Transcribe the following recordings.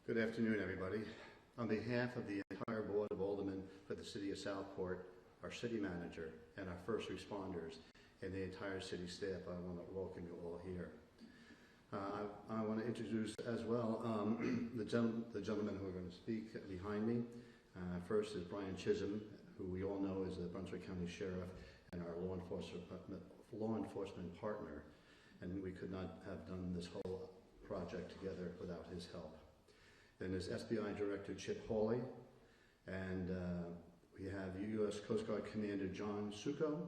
Good afternoon, everybody. On behalf of the entire Board of Aldermen for the City of Southport, our City Manager, and our first responders, and the entire City staff, I want to welcome you all here. I want to introduce as well the gentlemen who are going to speak behind me. First is Brian Chisholm, who we all know is the Brunswick County Sheriff and our law enforcement partner, and we could not have done this whole project together without his help. Then there's SBI Director Chip Hawley, and we have U.S. Coast Guard Commander John Succo,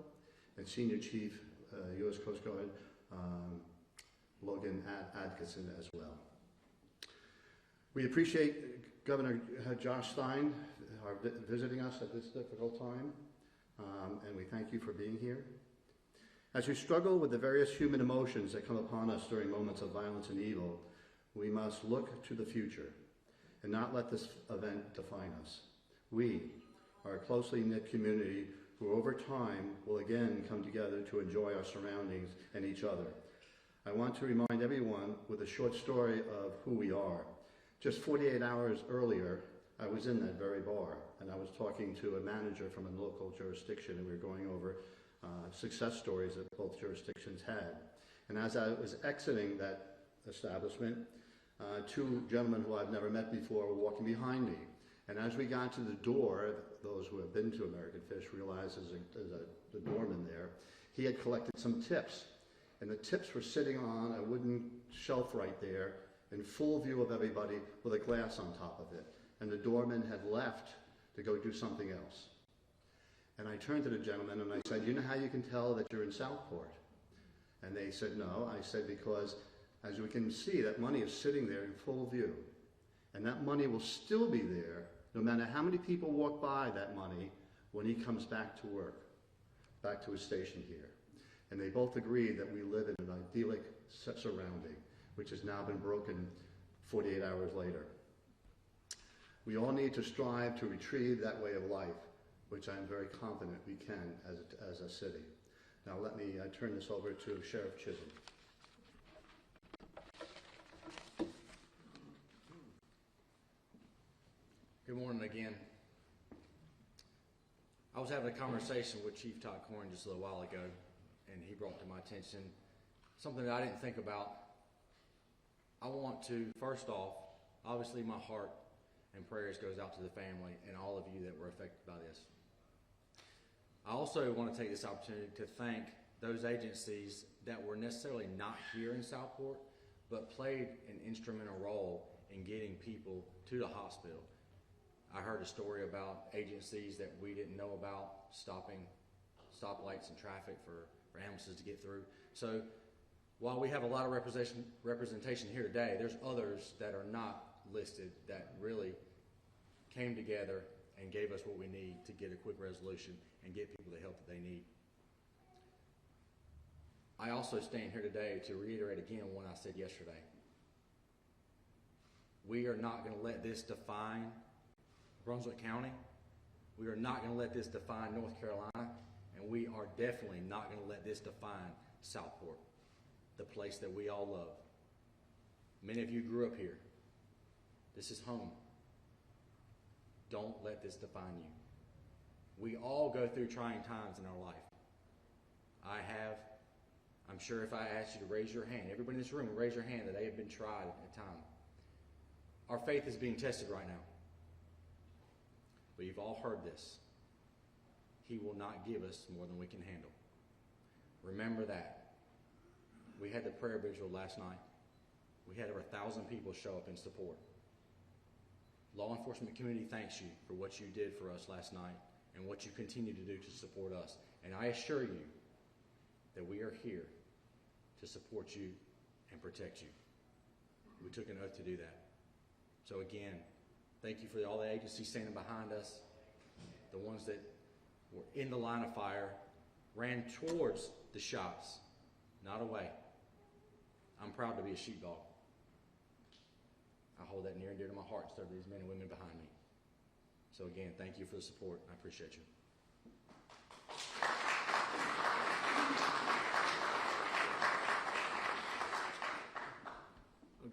and Senior Chief U.S. Coast Guard Logan Atkinson as well. We appreciate Governor Josh Stein visiting us at this difficult time, and we thank you for being here. As we struggle with the various human emotions that come upon us during moments of violence and evil, we must look to the future and not let this event define us. We are a closely knit community who over time will again come together to enjoy our surroundings and each other. I want to remind everyone with a short story of who we are. Just 48 hours earlier, I was in that very bar, and I was talking to a manager from a local jurisdiction, and we were going over success stories that both jurisdictions had. And as I was exiting that establishment, two gentlemen who I've never met before were walking behind me. And as we got to the door, those who have been to American Fish realized there's a doorman there. He had collected some tips. And the tips were sitting on a wooden shelf right there in full view of everybody with a glass on top of it. And the doorman had left to go do something else. And I turned to the gentleman and I said, "You know how you can tell that you're in Southport?" And they said, "No." I said, "Because as we can see, that money is sitting there in full view. And that money will still be there no matter how many people walk by that money when he comes back to work, back to his station here." And they both agreed that we live in an idyllic surrounding, which has now been broken 48 hours later. We all need to strive to retrieve that way of life, which I'm very confident we can as a city. Now let me turn this over to Sheriff Chisholm. Good morning again. I was having a conversation with Chief Todd Corn just a little while ago, and he brought to my attention something that I didn't think about. I want to, first off, obviously my heart and prayers goes out to the family and all of you that were affected by this. I also want to take this opportunity to thank those agencies that were necessarily not here in Southport, but played an instrumental role in getting people to the hospital. I heard a story about agencies that we didn't know about stopping stoplights and traffic for ambulances to get through. So while we have a lot of representation here today, there's others that are not listed that really came together and gave us what we need to get a quick resolution and get people the help that they need. I also stand here today to reiterate again what I said yesterday. We are not going to let this define Brunswick County. We are not going to let this define North Carolina, and we are definitely not going to let this define Southport, the place that we all love. Many of you grew up here. This is home. Don't let this define you. We all go through trying times in our life. I have. I'm sure if I asked you to raise your hand, everybody in this room raise your hand that they have been tried at a time. Our faith is being tested right now. But you've all heard this. He will not give us more than we can handle. Remember that. We had the prayer vigil last night. We had over 1,000 people show up in support. Law enforcement community thanks you for what you did for us last night and what you continue to do to support us. And I assure you that we are here to support you and protect you. We took an oath to do that. So again, thank you for all the agencies standing behind us, the ones that were in the line of fire, ran towards the shots, not away. I'm proud to be a sheepdog. I hold that near and dear to my heart, so these men and women behind me. So again, thank you for the support. I appreciate you.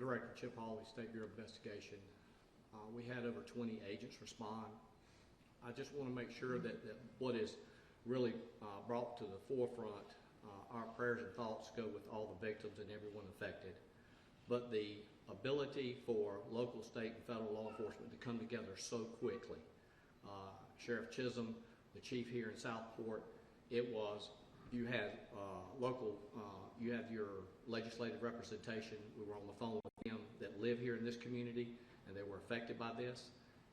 Director Chip Hawley, State Bureau of Investigation. We had over 20 agents respond. I just want to make sure that what is really brought to the forefront, our prayers and thoughts go with all the victims and everyone affected. But the ability for local, state, and federal law enforcement to come together so quickly. Sheriff Chisholm, the chief here in Southport, you had you have your legislative representation. We were on the phone with them that live here in this community, and they were affected by this.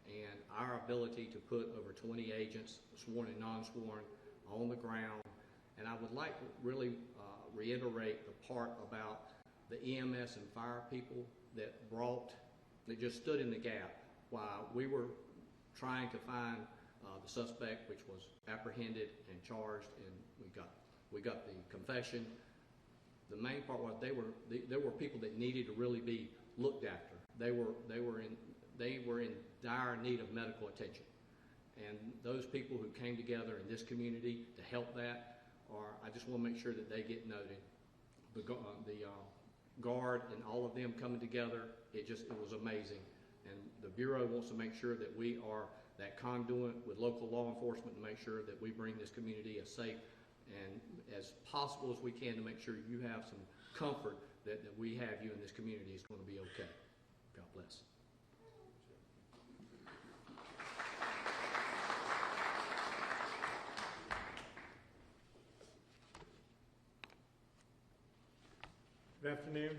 And our ability to put over 20 agents, sworn and non-sworn, on the ground. And I would like to really reiterate the part about the EMS and fire people that just stood in the gap while we were trying to find the suspect, which was apprehended and charged, and we got the confession. The main part was there were people that needed to really be looked after. They were in dire need of medical attention, and those people who came together in this community to help that I just want to make sure that they get noted. The guard and all of them coming together, it was amazing. And the Bureau wants to make sure that we are that conduit with local law enforcement to make sure that we bring this community as safe and as possible as we can to make sure you have some comfort that we have you in this community is going to be okay. God bless. Good afternoon.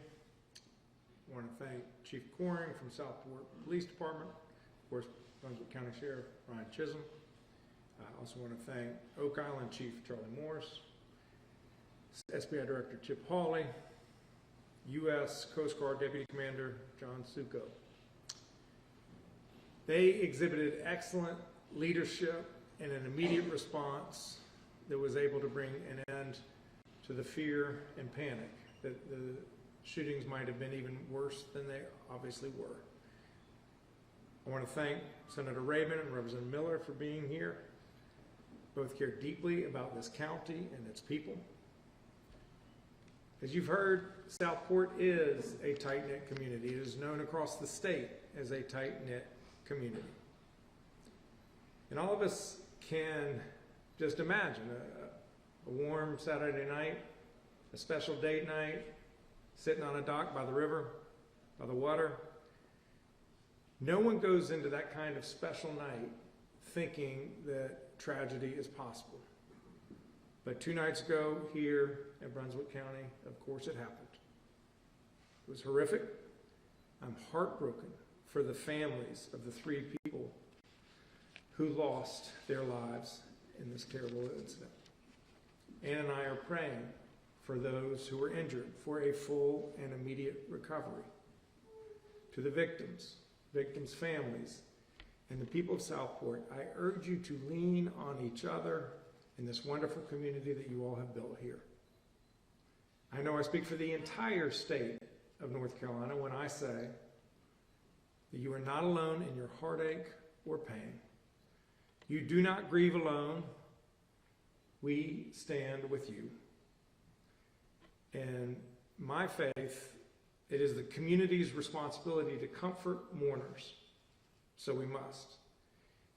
I want to thank Chief Coring from Southport Police Department, of course, Brunswick County Sheriff Ryan Chisholm. I also want to thank Oak Island Chief Charlie Morris, SBI Director Chip Hawley, U.S. Coast Guard Deputy Commander John Succo. They exhibited excellent leadership and an immediate response that was able to bring an end to the fear and panic that the shootings might have been even worse than they obviously were. I want to thank Senator Rabin and Representative Miller for being here. Both care deeply about this county and its people. As you've heard, Southport is a tight-knit community. It is known across the state as a tight-knit community. And all of us can just imagine a warm Saturday night, a special date night, sitting on a dock by the river, by the water. No one goes into that kind of special night thinking that tragedy is possible. But 2 nights ago here in Brunswick County, of course it happened. It was horrific. I'm heartbroken for the families of the 3 people who lost their lives in this terrible incident. Ann and I are praying for those who were injured for a full and immediate recovery. To the victims' families, and the people of Southport, I urge you to lean on each other in this wonderful community that you all have built here. I know I speak for the entire state of North Carolina when I say that you are not alone in your heartache or pain. You do not grieve alone. We stand with you. And my faith, it is the community's responsibility to comfort mourners. So we must.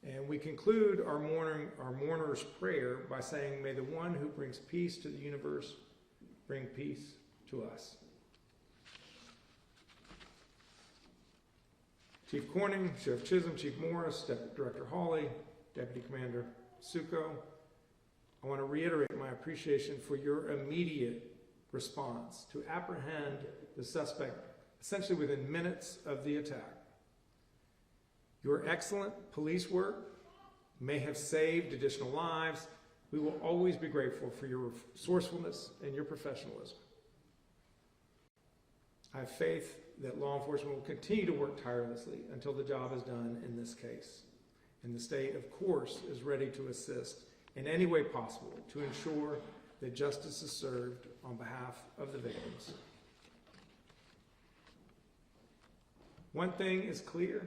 And we conclude our mourner's prayer by saying, may the one who brings peace to the universe bring peace to us. Chief Corning, Sheriff Chisholm, Chief Morris, Deputy Director Hawley, Deputy Commander Succo, I want to reiterate my appreciation for your immediate response to apprehend the suspect essentially within minutes of the attack. Your excellent police work may have saved additional lives. We will always be grateful for your resourcefulness and your professionalism. I have faith that law enforcement will continue to work tirelessly until the job is done in this case. And the state, of course, is ready to assist in any way possible to ensure that justice is served on behalf of the victims. One thing is clear.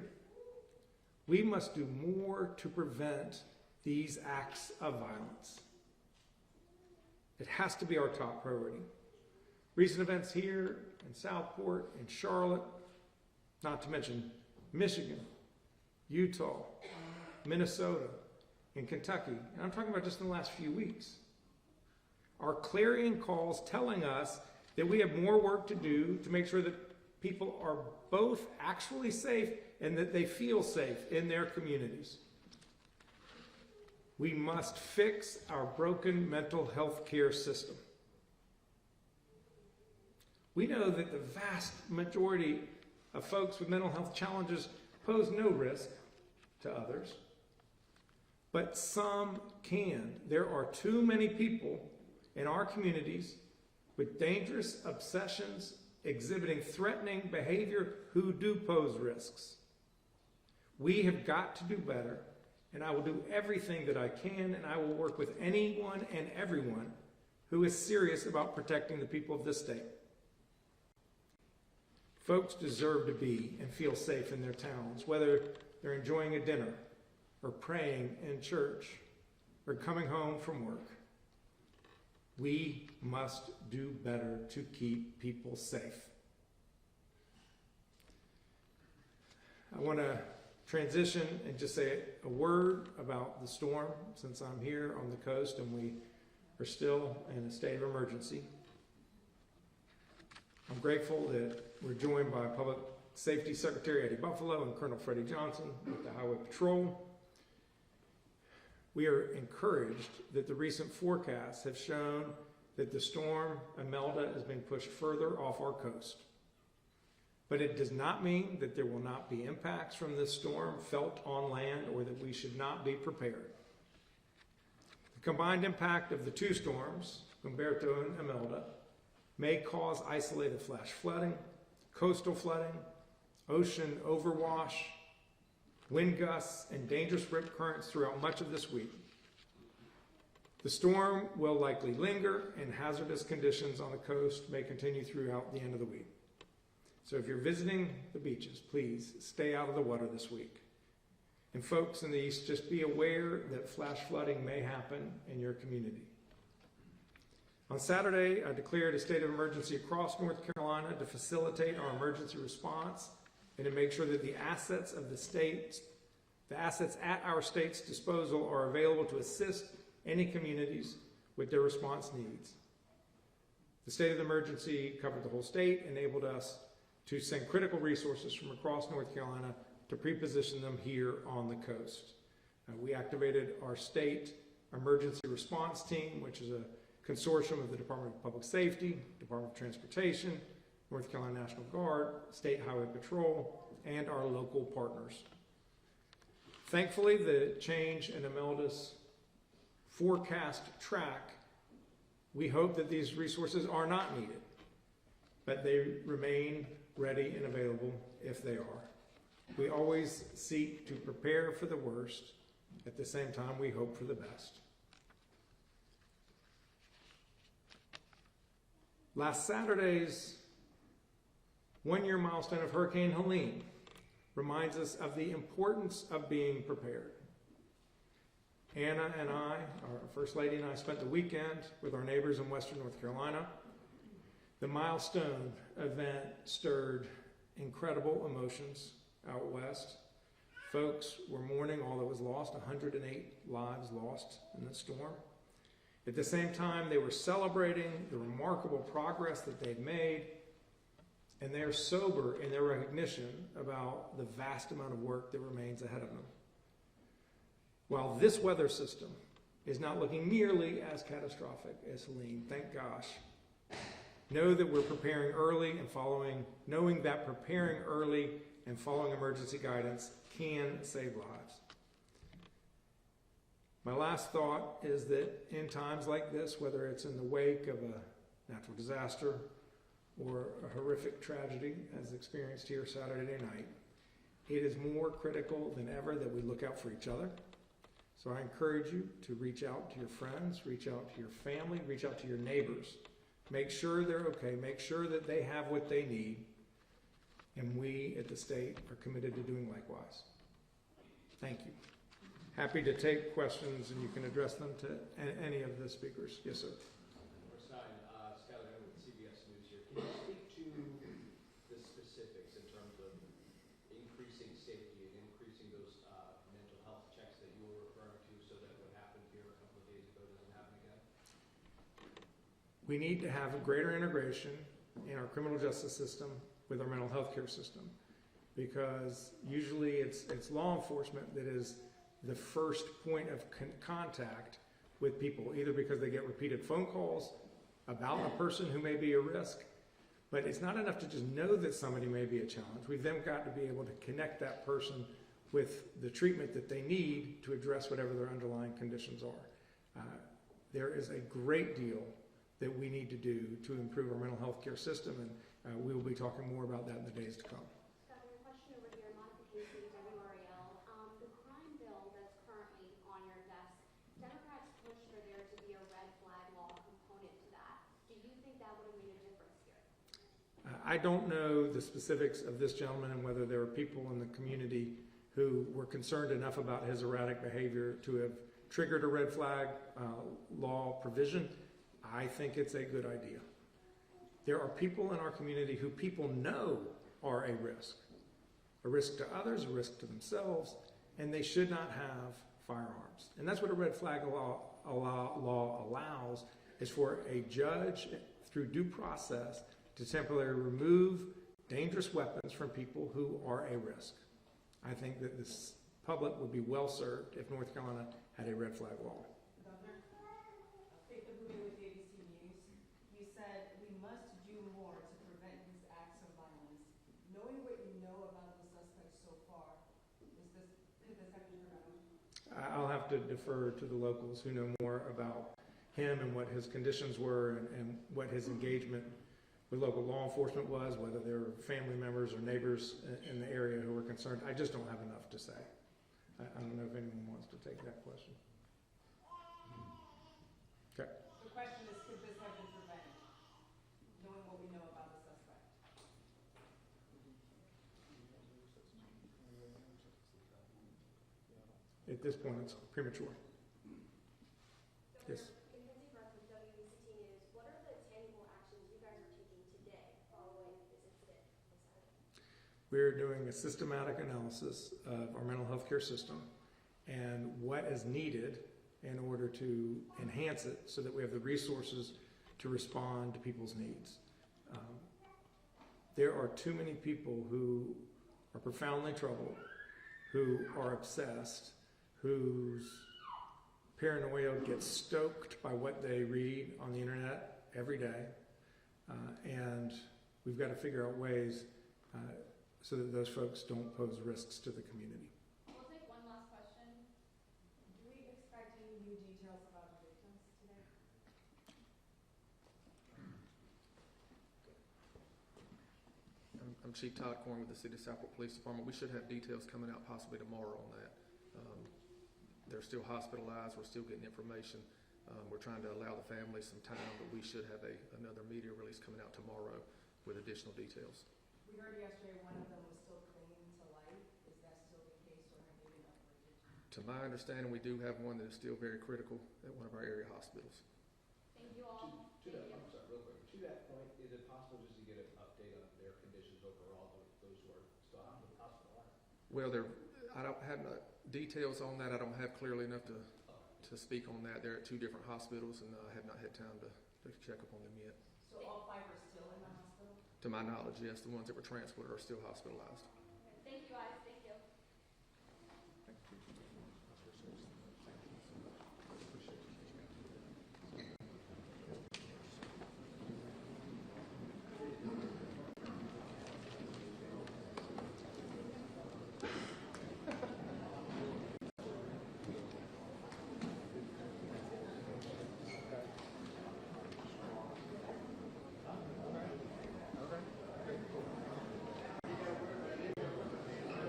We must do more to prevent these acts of violence. It has to be our top priority. Recent events here in Southport, in Charlotte, not to mention Michigan, Utah, Minnesota, and Kentucky, and I'm talking about just in the last few weeks, are clarion calls telling us that we have more work to do to make sure that people are both actually safe and that they feel safe in their communities. We must fix our broken mental health care system. We know that the vast majority of folks with mental health challenges pose no risk to others, but some can. There are too many people in our communities with dangerous obsessions exhibiting threatening behavior who do pose risks. We have got to do better, and I will do everything that I can, and I will work with anyone and everyone who is serious about protecting the people of this state. Folks deserve to be and feel safe in their towns, whether they're enjoying a dinner or praying in church or coming home from work. We must do better to keep people safe. I want to transition and just say a word about the storm, since I'm here on the coast and we are still in a state of emergency. I'm grateful that we're joined by Public Safety Secretary Eddie Buffalo and Colonel Freddie Johnson with the Highway Patrol. We are encouraged that the recent forecasts have shown that the storm Imelda is being pushed further off our coast. But it does not mean that there will not be impacts from this storm felt on land or that we should not be prepared. The combined impact of the two storms, Umberto and Imelda, may cause isolated flash flooding, coastal flooding, ocean overwash, wind gusts, and dangerous rip currents throughout much of this week. The storm will likely linger, and hazardous conditions on the coast may continue throughout the end of the week. So if you're visiting the beaches, please stay out of the water this week. And folks in the east, just be aware that flash flooding may happen in your community. On Saturday, I declared a state of emergency across North Carolina to facilitate our emergency response and to make sure that the assets of the state, the assets at our state's disposal are available to assist any communities with their response needs. The state of the emergency covered the whole state, enabled us to send critical resources from across North Carolina to pre-position them here on the coast. We activated our state emergency response team, which is a consortium of the Department of Public Safety, Department of Transportation, North Carolina National Guard, State Highway Patrol, and our local partners. Thankfully, the change in Imelda's forecast track, we hope that these resources are not needed, but they remain ready and available if they are. We always seek to prepare for the worst. At the same time, we hope for the best. Last Saturday's one-year milestone of Hurricane Helene reminds us of the importance of being prepared. Anna and I, our First Lady and I, spent the weekend with our neighbors in Western North Carolina. The milestone event stirred incredible emotions out west. Folks were mourning all that was lost, 108 lives lost in the storm. At the same time, they were celebrating the remarkable progress that they've made, and they are sober in their recognition about the vast amount of work that remains ahead of them. While this weather system is not looking nearly as catastrophic as Helene, thank gosh, know that we're preparing early and knowing that preparing early and following emergency guidance can save lives. My last thought is that in times like this, whether it's in the wake of a natural disaster or a horrific tragedy as experienced here Saturday night, it is more critical than ever that we look out for each other. So I encourage you to reach out to your friends, reach out to your family, reach out to your neighbors. Make sure they're okay. Make sure that they have what they need. And we at the state are committed to doing likewise. Thank you. Happy to take questions, and you can address them to any of the speakers. Yes, sir. Stein, Scott O'Hare with CBS News here. Can you speak to the specifics in terms of increasing safety and increasing those We need to have a greater integration in our criminal justice system with our mental health care system, because usually it's law enforcement that is the first point of contact with people, either because they get repeated phone calls about a person who may be a risk. But it's not enough to just know that somebody may be a challenge. We've then got to be able to connect that person with the treatment that they need to address whatever their underlying conditions are. There is a great deal that we need to do to improve our mental health care system, and we will be talking more about that in the days to come. Governor, question over here, modification to WRAL. The crime bill that's currently on your desk, Democrats push for there to be a red flag law component to that. Do you think that would have made a difference here? I don't know the specifics of this gentleman and whether there are people in the community who were concerned enough about his erratic behavior to have triggered a red flag law provision. I think it's a good idea. There are people in our community who people know are a risk to others, a risk to themselves, and they should not have firearms. And that's what a red flag law allows, is for a judge, through due process, to temporarily remove dangerous weapons from people who are a risk. I think that this public would be well served if North Carolina had a red flag law. Governor, Faith Abuya with ABC News. You said we must do more to prevent these acts of violence. Knowing what you know about the suspect so far, could this have been prevented? I'll have to defer to the locals who know more about him and what his conditions were and what his engagement with local law enforcement was, whether there were family members or neighbors in the area who were concerned. I just don't have enough to say. I don't know if anyone wants to take that question. Okay. The question is, could this have been prevented, knowing what we know about the suspect? At this point, it's premature. Yes. In Lindsay Burke with WBCT News, what are the tangible actions you guys are taking today following this incident on Saturday? We're doing a systematic analysis of our mental health care system and what is needed in order to enhance it so that we have the resources to respond to people's needs. There are too many people who are profoundly troubled, who are obsessed, whose paranoia gets stoked by what they read on the internet every day, and we've got to figure out ways so that those folks don't pose risks to the community. We'll take one last question. Do we expect any new details about the victims today? I'm Chief Todd Corn with the City of Southport Police Department. We should have details coming out possibly tomorrow on that. They're still hospitalized. We're still getting information. We're trying to allow the family some time, but we should have another media release coming out tomorrow with additional details. We heard yesterday one of them was still clinging to life. Is that still the case, or have they been uprooted? To my understanding, we do have one that is still very critical at one of our area hospitals. Thank you all. To that, I'm sorry, real quick. To that point, is it possible just to get an update on their conditions overall, those who are still hospitalized? Well, I don't have no details on that. I don't have clearly enough to speak on that. They're at two different hospitals, and I have not had time to check up on them yet. So all five are still in the hospital? To my knowledge, yes, the ones that were transported are still hospitalized. Thank you guys. Thank you.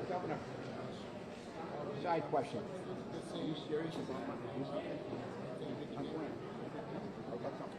Governor, side question. Are you serious about what you're doing? I'm going. I got something.